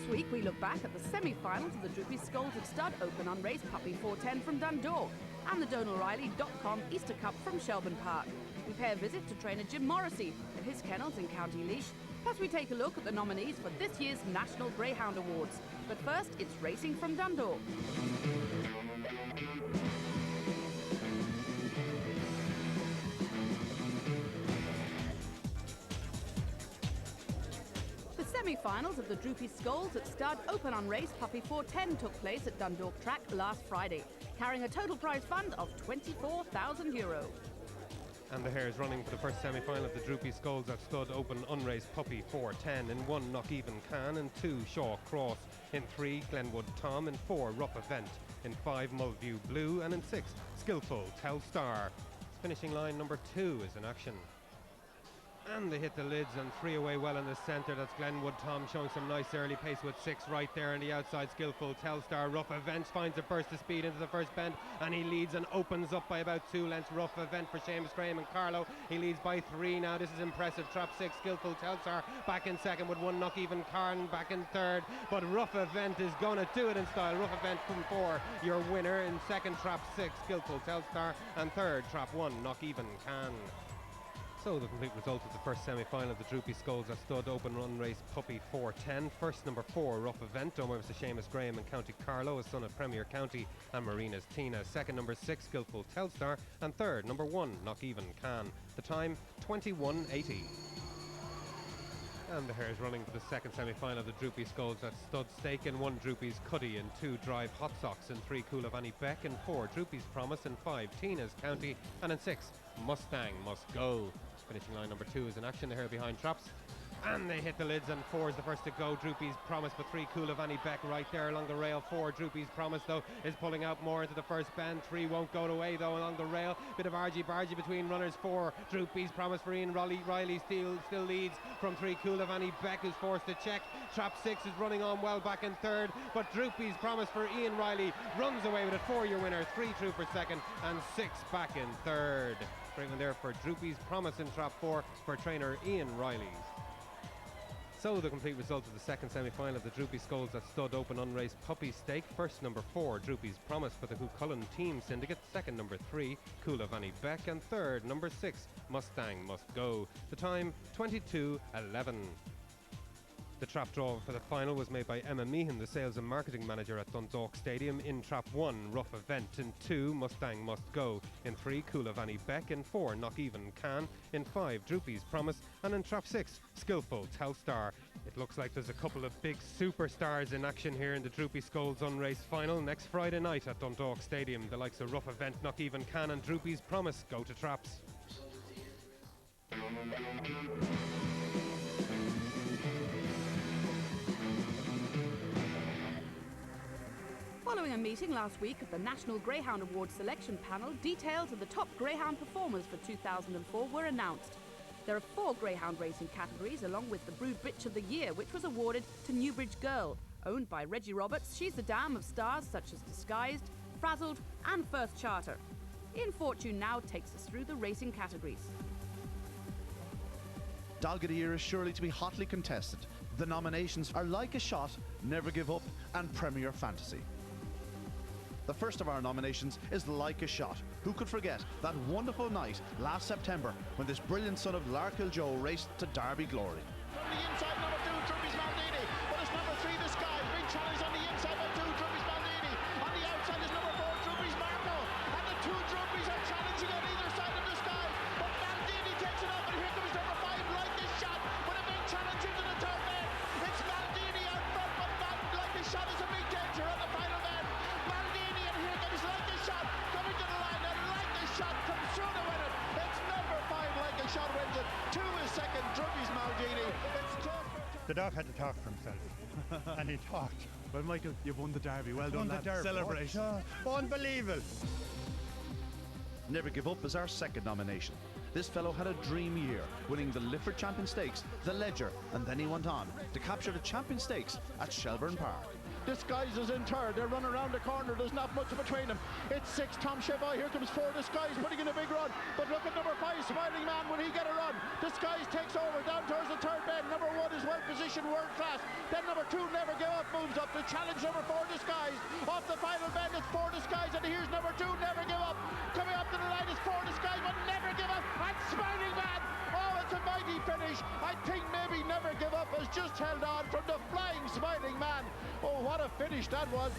This week we look back at the semi-finals of the Droopy Scolded Stud Open on race Puppy 410 from Dundalk and the Dundalk the Easter Cup from Shelbourne Park. We pay a visit to trainer Jim Morrissey at his kennels in County Laois, plus we take a look at the nominees for this year's National Greyhound Awards. But first, it's racing from Dundalk. The semi-finals of the Droopy Scolded Stud Open on race Puppy 410 took place at Dundalk Track last Friday, carrying a total prize fund of €24,000. And the hares running for the first semi-final of the Droopy Scolded Stud Open Unraced Puppy 410. In 1, Knock Even Can. In 2, Shaw Cross. In 3, Glenwood Tom. In 4, Rough Event. In 5, Mulview Blue. And in 6, Skillful Telstar. Finishing line number 2 is in action. And they hit the lids and 3 away well in the centre. That's Glenwood Tom showing some nice early pace with 6 right there on the outside. Skillful Telstar. Rough Event finds a burst of speed into the first bend and he leads and opens up by about 2 lengths. Rough Event for Seamus Graham and Carlo. He leads by 3 now. This is impressive. Trap 6, Skillful Telstar back in second with 1, Knock Even Carn back in third. But Rough Event is going to do it in style. Rough Event from 4, your winner. In second, Trap 6, Skillful Telstar. And third, Trap 1, Knock Even Can. So the complete result of the first semi-final of the Droopy Scolded Stud Open Run Race Puppy 410. First, number 4, Rough Event, owned by Seamus Graham and County Carlo, a son of Premier County and Marina's Tina. Second, number 6, Skillful Telstar. And third, number 1, Knock Even Can. The time, 21:80. And the hares running for the second semi-final of the Droopy Scolded Stud Stake. In 1, Droopy's Cuddy. In 2, Drive Hot Socks. In 3, Coolavani Beck. In 4, Droopy's Promise. In 5, Tina's County. And in 6, Mustang Must Go. Finishing line number 2 is in action. The hare behind Traps. And they hit the lids and 4 is the first to go. Droopy's Promise, but 3, Coolavani Beck right there along the rail. 4, Droopy's Promise though is pulling out more into the first bend. 3 won't go away though along the rail. Bit of argy-bargy between runners. 4, Droopy's Promise for Ian Riley still leads from 3, Coolavani Beck who's forced to check. Trap 6 is running on well back in third, but Droopy's Promise for Ian Riley runs away with it. 4, your winner. 3 through for second and 6 back in third. Great one there for Droopy's Promise in Trap 4 for trainer Ian Riley. So the complete result of the second semi-final of the Droopy Scolded Stud Open Unraced Puppy Stake. First, number 4, Droopy's Promise for the Cuchulainn Team Syndicate. Second, number 3, Coolavani Beck. And third, number 6, Mustang Must Go. The time, 22:11. The trap draw for the final was made by Emma Meehan, the sales and marketing manager at Dundalk Stadium. In Trap 1, Rough Event. In 2, Mustang Must Go. In 3, Coolavani Beck. In 4, Knock Even Can. In 5, Droopy's Promise. And in Trap 6, Skillful Telstar. It looks like there's a couple of big superstars in action here in the Droopy Scolded Unraced final next Friday night at Dundalk Stadium. The likes of Rough Event, Knock Even Can and Droopy's Promise go to traps. Following a meeting last week of the National Greyhound Awards selection panel, details of the top greyhound performers for 2004 were announced. There are 4 greyhound racing categories, along with the Brood Bitch of the Year, which was awarded to Newbridge Girl. Owned by Reggie Roberts, she's the dam of stars such as Disguised, Frazzled and First Charter. Ian Fortune now takes us through the racing categories. Dog of the Year is surely to be hotly contested. The nominations are Like a Shot, Never Give Up and Premier Fantasy. The first of our nominations is Like a Shot. Who could forget that wonderful night last September when this brilliant son of Larkill Joe raced to Derby glory? From the inside, number 2, Droopy's Maldini. But it's number 3, the Sky. Big challenge on the inside by 2, Droopy's Maldini. On the outside is number 4, Droopy's Marco. And the 2 Droopies are challenging on either side of the Sky. But Maldini takes it up, and here comes number 5, Like a Shot, with a big challenge into the third bend. It's Maldini out front, but Like a Shot is a big danger on the final bend. Maldini, and here comes Like a Shot coming to the line, and Like a Shot comes through to win it. It's number 5, Like a Shot wins it. 2 is second, Droopy's Maldini. It's close. The dog had to talk for himself, and he talked. Well, Michael, you've won the Derby. Well done, lad. Celebration. Unbelievable. Never Give Up is our second nomination. This fellow had a dream year, winning the Lifford Champion Stakes, the Ledger, and then he went on to capture the Champion Stakes at Shelbourne Park. Disguise is in third. They're running around the corner. There's not much between them. It's 6, Tom Chevoy. Here comes 4, Disguise, putting in a big run. But look at number 5, Smiling Man. Will he get a run? Disguise takes over down towards the third bend. Number 1 is well positioned, world class. Then number 2, Never Give Up, moves up to challenge number 4, Disguise. Off the final bend, it's 4, Disguise. And here's number 2, Never Give Up. Coming up to the line is 4, Disguise, but Never Give Up. And Smiling Man. Oh, it's a mighty finish. I think maybe Never Give Up has just held on from the flying Smiling Man. Oh, what a finish that was.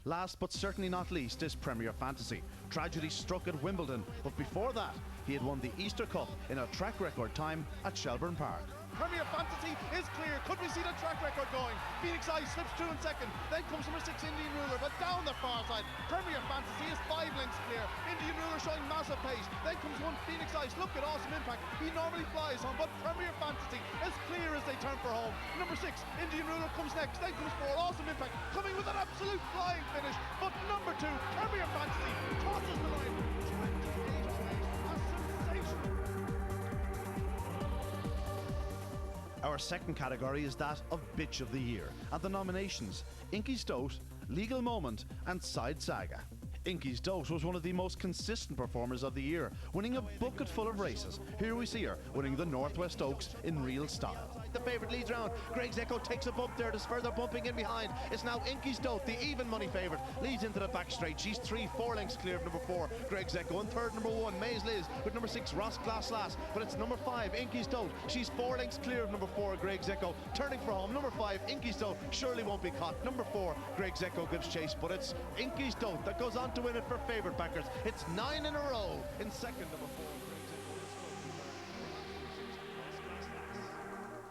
Last but certainly not least is Premier Fantasy. Tragedy struck at Wimbledon, but before that, he had won the Easter Cup in a track record time at Shelbourne Park. Premier Fantasy is clear. Could we see the track record going? Phoenix Eye slips through in second. Then comes number 6, Indian Ruler, but down the far side. Premier Fantasy is 5 lengths clear. Indian Ruler showing massive pace. Then comes 1, Phoenix Ice. Look at Awesome Impact. He normally flies home, but Premier Fantasy is clear as they turn for home. Number 6, Indian Ruler comes next. Then comes 4, Awesome Impact, coming with an absolute flying finish. But number 2, Premier Fantasy, tosses the line. 28 away. A sensation. Our second category is that of Bitch of the Year, and the nominations: Inky's Dote, Legal Moment and Side Saga. Inky's Dote was one of the most consistent performers of the year, winning a bucket full of races. Here we see her winning the Northwest Oaks in real style. The favourite leads round. Greg's Echo takes a bump there. There's further bumping in behind. It's now Inky's Dote, the even money favourite, leads into the back straight. She's 3-4 lengths clear of number 4, Greg's Echo. And third, number 1, Maze Liz, with number 6, Ross Glass Lass. But it's number 5, Inky's Dote. She's 4 lengths clear of number 4, Greg's Echo. Turning for home, number 5, Inky's Dote, surely won't be caught. Number 4, Greg's Echo gives chase, but it's Inky's Dote that goes on to win it for favourite backers. It's 9 in a row. In second, number 4,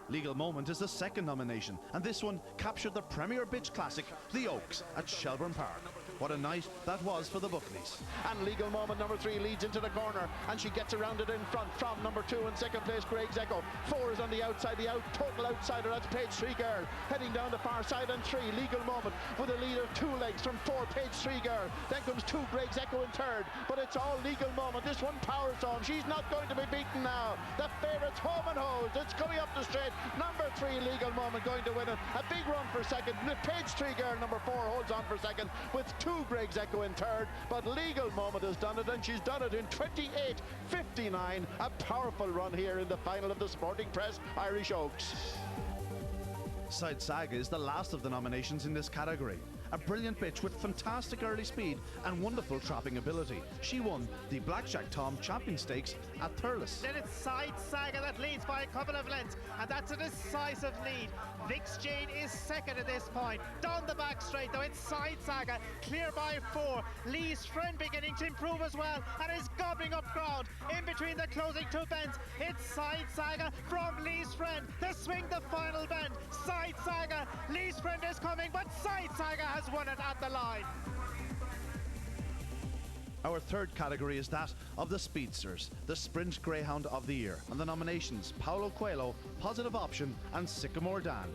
Legal Moment is the second nomination, and this one captured the Premier Bitch Classic, the Oaks, at Shelbourne Park. What a night that was for the Buckleys. And Legal Moment, number 3, leads into the corner, and she gets around it in front from number 2 in second place, Greg's Echo. 4 is on the outside, total outsider, that's Page 3 Girl. Heading down the far side, and 3, Legal Moment, with a lead of 2 lengths from 4, Page 3 Girl. Then comes 2, Greg's Echo in third, but it's all Legal Moment. This one powers home. She's not going to be beaten now. The favourite's home and hose. It's coming up the straight. Number 3, Legal Moment, going to win it. A big run for second. Page 3 Girl, number 4, holds on for second, with 2, Greg's Echo in third, but Legal Moment has done it, and she's done it in 28.59. A powerful run here in the final of the Sporting Press Irish Oaks. Side Saga is the last of the nominations in this category. A brilliant bitch with fantastic early speed and wonderful trapping ability. She won the Blackjack Tom Champion Stakes at Thurles. Then it's Side Saga that leads by a couple of lengths, and that's a decisive lead. Vix Jane is second at this point. Down the back straight though, it's Side Saga, clear by 4. Lee's Friend beginning to improve as well, and is gobbling up ground in between the closing 2 bends. It's Side Saga from Lee's Friend. The swing, the final bend. Side Saga, Lee's Friend is coming, but Side Saga has won it at the line. Our third category is that of the Speedsters, the Sprint Greyhound of the Year, and the nominations: Paulo Coelho, Positive Option and Sycamore Dan.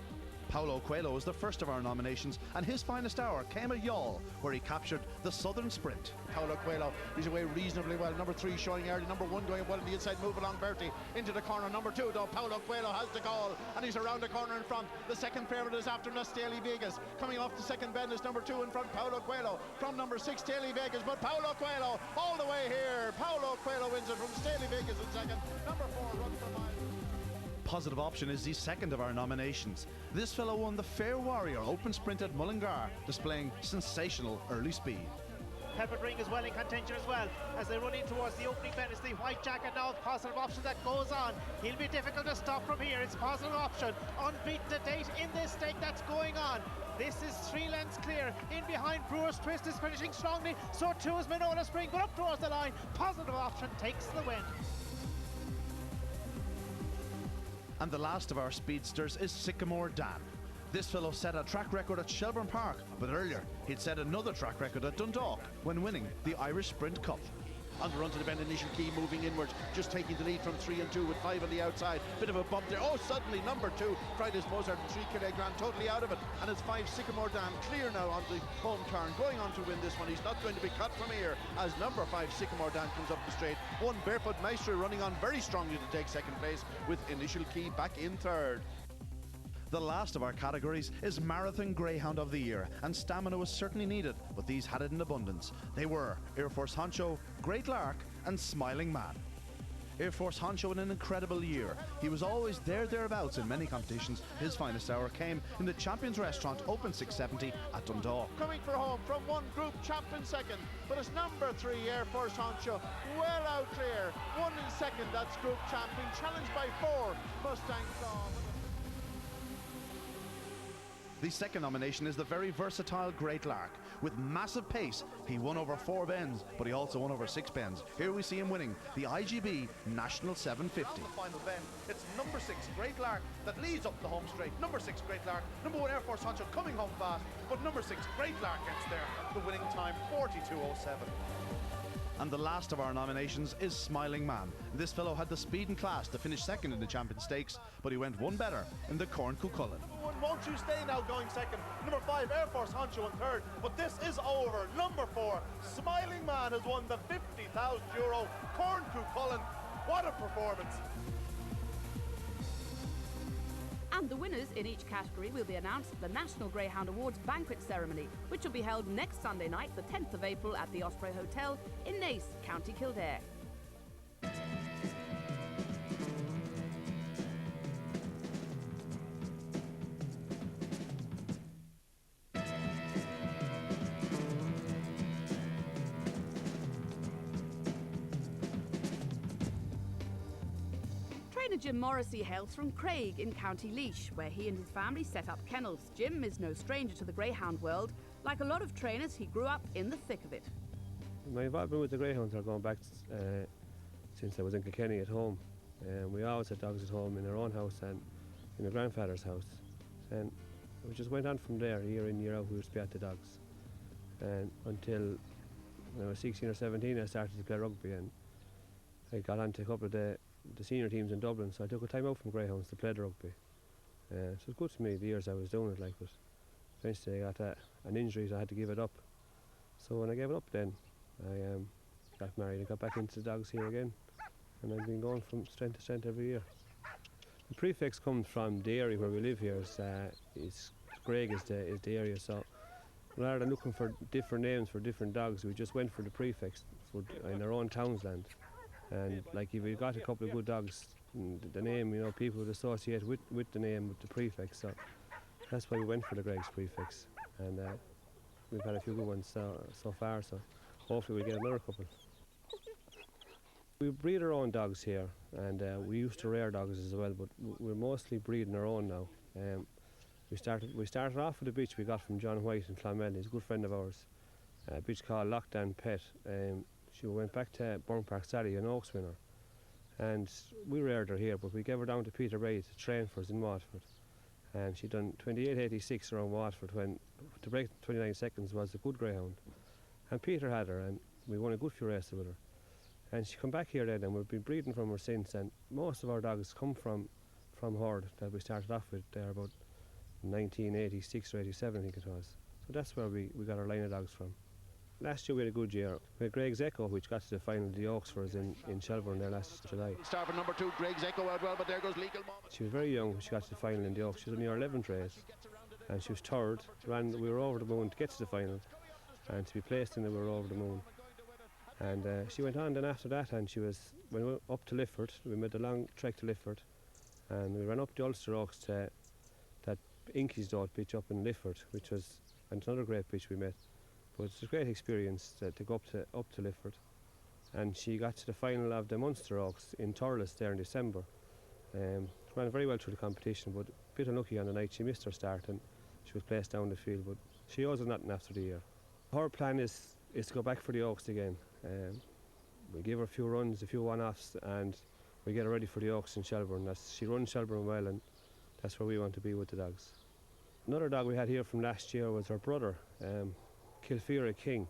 Paulo Coelho is the first of our nominations, and his finest hour came at Youghal, where he captured the Southern Sprint. Paulo Coelho, he's away reasonably well. Number 3 showing early. Number 1 going well on the inside. Move along Bertie into the corner. Number 2 though, Paulo Coelho has the call, and he's around the corner in front. The second favourite is after Staley Vegas. Coming off the second bend is number 2 in front, Paulo Coelho. From number 6, Staley Vegas, but Paulo Coelho all the way here. Paulo Coelho wins it from Staley Vegas in second. Number 4 runs for mile. Positive Option is the second of our nominations. This fellow won the Fair Warrior Open Sprint at Mullingar, displaying sensational early speed. Peppered Ring is well in contention as well as they run in towards the opening bend. It's the White Jacket now, Positive Option that goes on. He'll be difficult to stop from here. It's Positive Option, unbeaten to date in this stake that's going on. This is 3 lengths clear. In behind, Brewer's Twist is finishing strongly. So too is Manola Spring, but up towards the line. Positive Option takes the win. And the last of our speedsters is Sycamore Dan. This fellow set a track record at Shelbourne Park, but earlier he'd set another track record at Dundalk when winning the Irish Sprint Cup. On the run to the bend, Initial Key moving inwards, just taking the lead from 3 and 2 with 5 on the outside. Bit of a bump there. Oh, suddenly number 2, Fridays Mozart and 3 Killegran totally out of it. And it's 5 Sycamore Dan clear now on the home turn, going on to win this one. He's not going to be cut from here as number 5 Sycamore Dan comes up the straight. 1 Barefoot Maestro running on very strongly to take second place with Initial Key back in third. The last of our categories is Marathon Greyhound of the Year, and stamina was certainly needed, but these had it in abundance. They were Air Force Honcho, Great Lark and Smiling Man. Air Force Honcho in an incredible year. He was always thereabouts in many competitions. His finest hour came in the Champions Restaurant, Open 670 at Dundalk. Coming for home from one group champion second, but it's number 3 Air Force Honcho well out clear. 1 in second, that's group champion, challenged by 4 Mustang Claw. The second nomination is the very versatile Great Lark. With massive pace, he won over 4 bends, but he also won over 6 bends. Here we see him winning the IGB National 750. On the final bend, it's number 6 Great Lark that leads up the home straight. Number 6 Great Lark, number 1 Air Force Honcho coming home fast, but number 6 Great Lark gets there. The winning time 42.07. And the last of our nominations is Smiling Man. This fellow had the speed and class to finish second in the Champion Stakes, but he went one better in the Corn Cuchulainn. Won't you stay now going second? Number 5 Air Force Honcho in third, but this is over. Number 4 Smiling Man has won the €50,000 Corn Cuchulainn. What a performance! And the winners in each category will be announced at the National Greyhound Awards banquet ceremony, which will be held next Sunday night, the 10th of April, at the Osprey Hotel in Naas, County Kildare. Trainer Jim Morrissey hails from Craig in County Laois, where he and his family set up kennels. Jim is no stranger to the greyhound world. Like a lot of trainers, he grew up in the thick of it. My involvement with the greyhounds are going back since I was in Kilkenny at home. We always had dogs at home in our own house and in my grandfather's house. And we just went on from there, year in, year out, we used to be at the dogs. And until when I was 16 or 17, I started to play rugby, and I got onto a couple of the senior teams in Dublin, so I took a time out from greyhounds to play the rugby. So it was good to me the years I was doing it, like, but eventually I got an injury, so I had to give it up. So when I gave it up then, I got married and got back into the dogs here again, and I've been going from strength to strength every year. The prefix comes from the area where we live here. Greg is the area, so rather than looking for different names for different dogs, we just went for the prefix in our own townsland. And like if we got a couple of good dogs, the name, you know, people would associate with the name, with the prefix, so that's why we went for the Greg's prefix. And we've had a few good ones so far, so hopefully we'll get another couple. We breed our own dogs here, and we used to rear dogs as well, but we're mostly breeding our own now. We started off with a bitch we got from John White in Clonmel. He's a good friend of ours. A bitch called Lockdown Pet. She went back to Shelbourne Park Sally, an Oaks winner, and we reared her here, but we gave her down to Peter Bray to train for us in Waterford. And she done 28.86 around Waterford, when to break 29 seconds was a good greyhound. And Peter had her, and we won a good few races with her. And she come back here then, and we've been breeding from her since, and most of our dogs come from her that we started off with there about 1986 or 87, I think it was. So that's where we got our line of dogs from. Last year we had a good year. We had Greg's Echo, which got to the final of the Oaks for us in Shelbourne there last July. Start for number 2, Greg's Echo out well, but there goes Legal Moment. She was very young when she got to the final in the Oaks. She was only her 11th race, and she was third. We were over the moon to get to the final, and to be placed in it, we were over the moon. And she went on then after that, and when we went up to Lifford, we made a long trek to Lifford, and we ran up the Ulster Oaks to that Inky's Dot pitch up in Lifford, which was another great pitch we met. But it's a great experience to go up to Lifford. And she got to the final of the Munster Oaks in Thurles there in December. Ran very well through the competition, but a bit unlucky on the night. She missed her start and she was placed down the field, but she owes us nothing after the year. Her plan is to go back for the Oaks again. We give her a few runs, a few one-offs, and we get her ready for the Oaks in Shelbourne. She runs Shelbourne well, and that's where we want to be with the dogs. Another dog we had here from last year was her brother, Kilfeera King.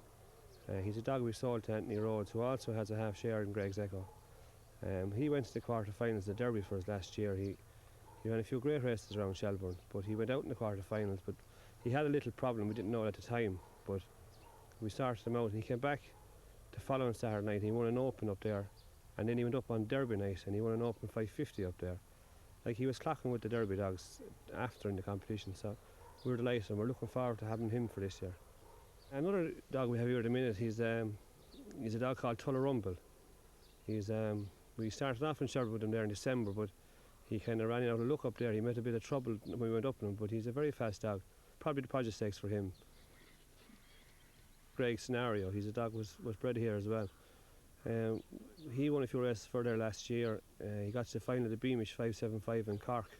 He's a dog we sold to Anthony Rhodes, who also has a half share in Greg's Echo. He went to the quarter-finals of the Derby for us last year. He ran a few great races around Shelbourne, but he went out in the quarter-finals. But he had a little problem, we didn't know at the time, but we started him out, and he came back the following Saturday night. He won an Open up there, and then he went up on Derby night and he won an Open 550 up there. like he was clocking with the Derby dogs after in the competition, so we're delighted and we're looking forward to having him for this year. Another dog we have here at the minute, he's a dog called Tullarumble. We started off in Shelbourne with him there in December, but he kind of ran out of luck up there. He made a bit of trouble when we went up with him, but he's a very fast dog. Probably the Project Stakes for him. Greg Scenario, he's a dog was bred here as well. He won a few races for there last year. He got to the final of the Beamish 575 in Cork,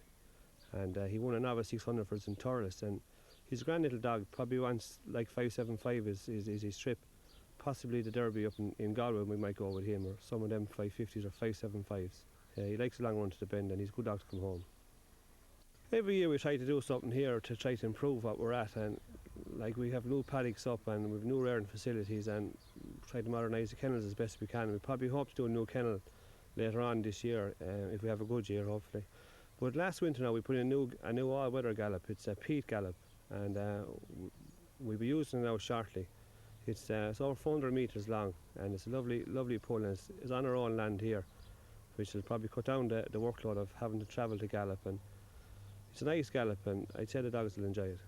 and he won a novice 600 for us in Thurles. And he's a grand little dog. Probably wants like 575 is his trip. Possibly the Derby up in Galway, we might go with him, or some of them 550s or 575s. He likes a long run to the bend, and he's a good dog to come home. Every year we try to do something here to try to improve what we're at, and like we have new paddocks up and we've new rearing facilities and try to modernise the kennels as best we can. We probably hope to do a new kennel later on this year, if we have a good year hopefully. But last winter now we put in a new all-weather gallop. It's a peat gallop, and we'll be using it now shortly. It's over 400 metres long, and it's a lovely pull, and it's on our own land here, which will probably cut down the workload of having to travel to gallop. And it's a nice gallop, and I'd say the dogs will enjoy it.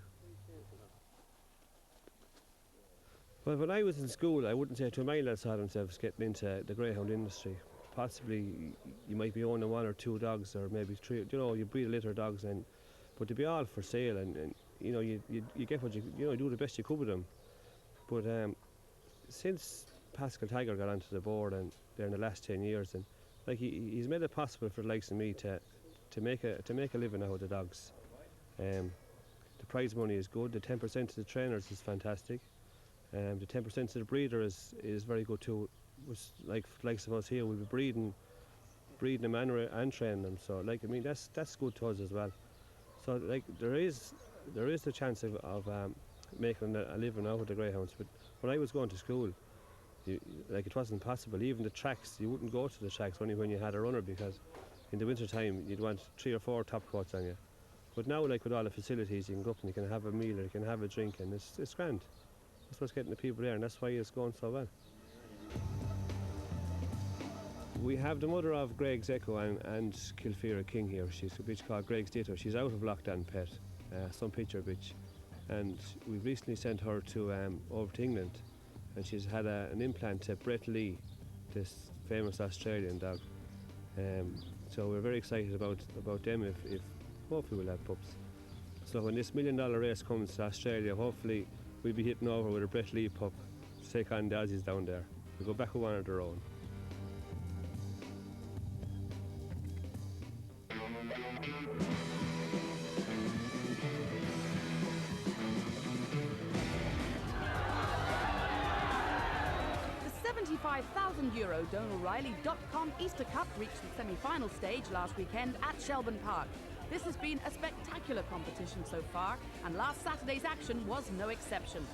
Well, when I was in school, I wouldn't say to a mile that saw themselves getting into the greyhound industry. Possibly you might be owning 1 or 2 dogs, or maybe 3. You know, you breed a litter of dogs, but to be all for sale, and you know, you get what you do the best you could with them. But since Pascal Tiger got onto the board, and there in the last 10 years, and like he's made it possible for the likes of me to make a living out of the dogs. The prize money is good. The 10% to the trainers is fantastic. The 10% to the breeder is very good too. Like likes of us here, we'll be breeding them and training them. So like, I mean, that's good to us as well. So like there is the chance of making a living out of the greyhounds. But when I was going to school, it wasn't possible. Even the tracks, you wouldn't go to the tracks only when you had a runner, because in the winter time you'd want 3 or 4 top coats on you. But now, like with all the facilities, you can go up and you can have a meal or you can have a drink, and it's grand. That's what's getting the people there, and that's why it's going so well. We have the mother of Greg's Echo and Kilfeera King here. She's a bitch called Greg's Ditto. She's out of Lockdown Pet, some picture bitch. And we've recently sent her to over to England, and she's had an implant to Brett Lee, this famous Australian dog. So we're very excited about them if hopefully we'll have pups. So when this $1 million race comes to Australia, hopefully we'll be hitting over with a Brett Lee pup to take on the Aussies down there. We'll go back with one of their own. €75,000 Donalriley.com Easter Cup reached the semi-final stage last weekend at Shelbourne Park. This has been a spectacular competition so far, and last Saturday's action was no exception.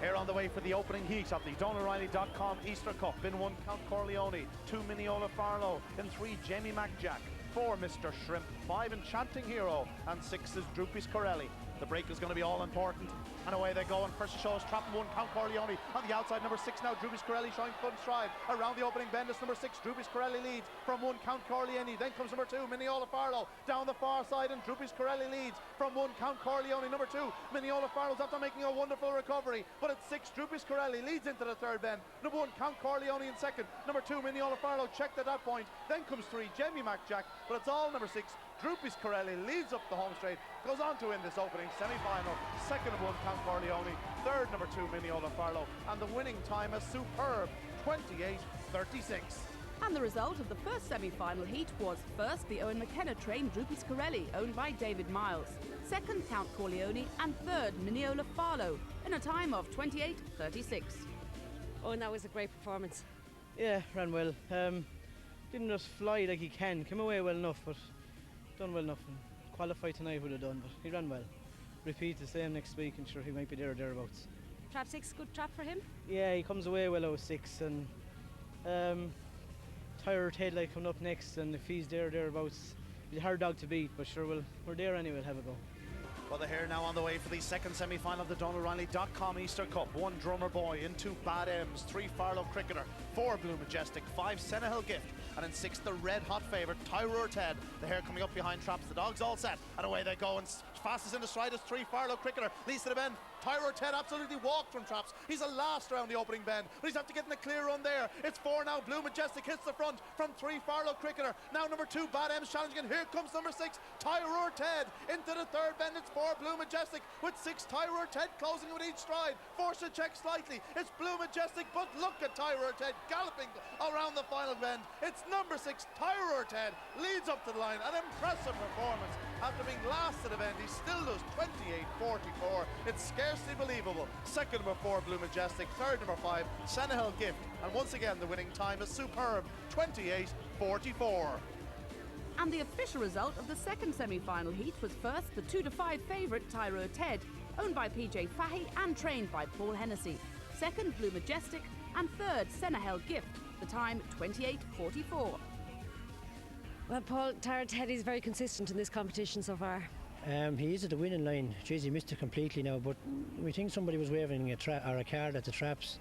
Here on the way for the opening heat of the Donalriley.com Easter Cup. In 1, Count Corleone. 2, Mineola Farlow. In 3, Jamie McJack. 4, Mr. Shrimp. 5, Enchanting Hero. And 6 is Droopy's Corelli. The break is going to be all important. And away they go, and first shows trap 1, Count Corleone. On the outside, number 6 now, Droopy's Corelli showing good stride. Around the opening bend is number 6, Droopy's Corelli leads from 1, Count Corleone. Then comes number 2, Mineola Farlow. Down the far side, and Droopy's Corelli leads from 1, Count Corleone. Number 2, Mineola Farlow's after making a wonderful recovery. But it's 6, Droopy's Corelli leads into the third bend. Number 1, Count Corleone in second. Number 2, Mineola Farlow checked at that point. Then comes 3, Jamie McJack. But it's all number 6, Droopy's Corelli leads up the home straight, goes on to win this opening semi-final. Second of 1, Count Corleone. Third, number 2, Mineola Farlow. And the winning time is superb, 28:36. And the result of the first semi-final heat was first the Owen McKenna trained Droopy's Corelli, owned by David Miles. Second, Count Corleone, and third, Mineola Farlow, in a time of 28:36. Oh, and that was a great performance. Yeah, ran well. Didn't just fly like he can. Came away well enough, but done well enough. And qualified tonight would have done, but he ran well. Repeat the same next week, and sure he might be there or thereabouts. Trap 6, good trap for him? Yeah, he comes away well out 6, and Tired Headlight coming up next, and if he's there or thereabouts, he's a hard dog to beat, but sure we're there anyway, we'll have a go. Well, they're here now on the way for the second semi-final of the DonaldRiley.com Easter Cup. 1 Drummer Boy in 2 Bad M's, 3 Farlow Cricketer, 4 Blue Majestic, 5 Senehill Gift, and in 6 the red hot favourite Tyrur Ted. The hare coming up behind Traps. The dogs all set, and away they go, and fastest in the stride is 3 Farlow Cricketer. Leads to the bend. Tyrur Ted absolutely walked from Traps. He's a last around the opening bend, but he's have to get in the clear run there. It's 4 now. Blue Majestic hits the front from 3 Farlow Cricketer. Now number 2 Bad M's challenging, and here comes number 6 Tyrur Ted into the third bend. It's 4 Blue Majestic with 6 Tyrur Ted closing with each stride. Forced to check slightly. It's Blue Majestic, but look at Tyrur Ted galloping around the final bend. It's number 6 Tyrur Ted leads up to the line. An impressive performance. After being last to the bend, he still does 28.44. It's scarcely believable. Second number 4 Blue Majestic, third number 5 Senehill Gift, and once again the winning time is superb, 28.44. And the official result of the second semi-final heat was first the 2-5 favourite Tyrur Ted, owned by PJ Fahey and trained by Paul Hennessy. Second Blue Majestic, and third Senehill Gift, the time 28.44. Well, Paul, Tyrur Ted is very consistent in this competition so far. He is at the winning line. Jeez, he missed it completely now, but we think somebody was waving a card at the Traps.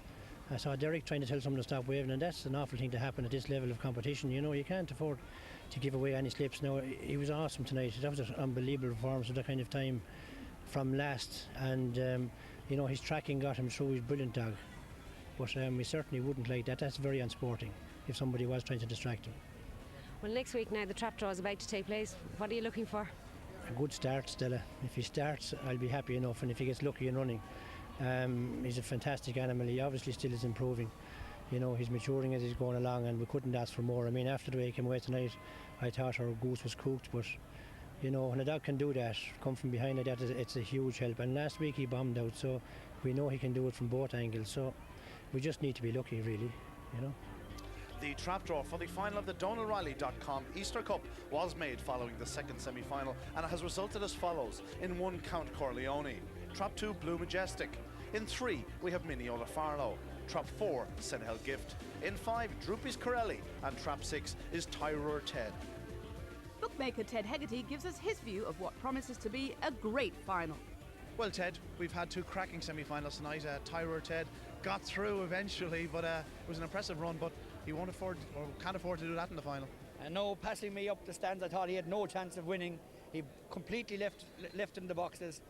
I saw Derek trying to tell someone to stop waving, and that's an awful thing to happen at this level of competition. You know, you can't afford to give away any slips. Now, he was awesome tonight. That was an unbelievable performance of that kind of time from last, and you know, his tracking got him through his brilliant dog. But we certainly wouldn't like that. That's very unsporting if somebody was trying to distract him. Well, next week now the trap draw is about to take place. What are you looking for? A good start, Stella. If he starts, I'll be happy enough, and if he gets lucky in running. He's a fantastic animal. He obviously still is improving. You know, he's maturing as he's going along, and we couldn't ask for more. I mean, after the way he came away tonight, I thought our goose was cooked, but you know, when a dog can do that, come from behind like that, it's a huge help. And last week he bombed out, so we know he can do it from both angles. So we just need to be lucky, really, you know. The trap draw for the final of the DonaldRiley.com Easter Cup was made following the second semi-final, and it has resulted as follows. In 1 Count Corleone, trap 2 Blue Majestic. In 3 we have Mineola Farlow. Trap 4 Senehill Gift. In 5 Droopy's Corelli, and trap 6 is Tyrur Ted. Bookmaker Ted Hegarty gives us his view of what promises to be a great final. Well, Ted, we've had 2 cracking semi-finals tonight. Tyrur Ted got through eventually, but it was an impressive run, but he won't afford or can't afford to do that in the final. No, passing me up the stands, I thought he had no chance of winning. He completely left in the boxes,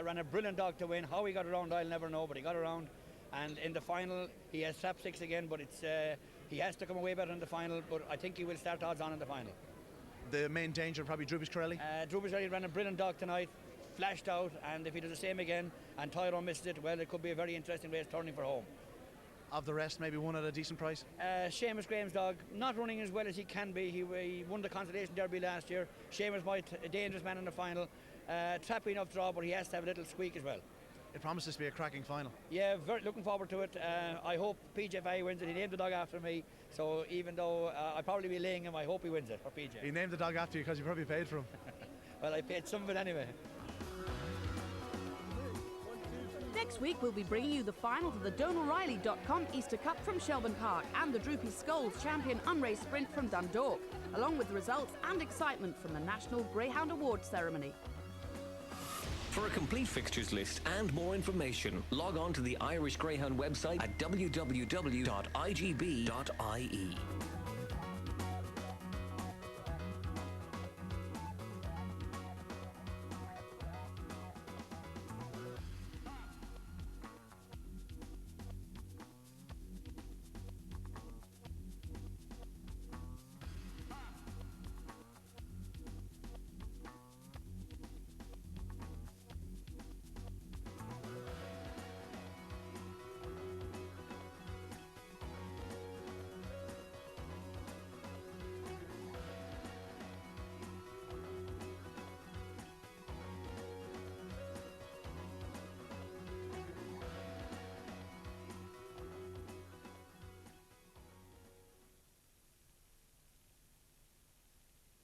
ran a brilliant dog to win. How he got around, I'll never know, but he got around. And in the final, he has trap 6 again, but it's he has to come away better in the final, but I think he will start odds on in the final. The main danger probably Droopy's Corelli? Droopy's Corelli ran a brilliant dog tonight, flashed out, and if he does the same again and Tyrone misses it, well, it could be a very interesting race turning for home. Of the rest, maybe one at a decent price? Seamus Graham's dog, not running as well as he can be. He won the Consolation Derby last year. Seamus might a dangerous man in the final. Trappy enough draw, but he has to have a little squeak as well. It promises to be a cracking final. Yeah, very looking forward to it. I hope PJ Fahey wins it. He named the dog after me, so even though I'll probably be laying him, I hope he wins it for PJ. He named the dog after you because you probably paid for him. Well, I paid some of it anyway. Next week we'll be bringing you the final to the DonaldRiley.com Easter Cup from Shelbourne Park and the Droopy Skulls Champion Unraced Sprint from Dundalk, along with the results and excitement from the National Greyhound Awards ceremony. For a complete fixtures list and more information, log on to the Irish Greyhound website at www.igb.ie.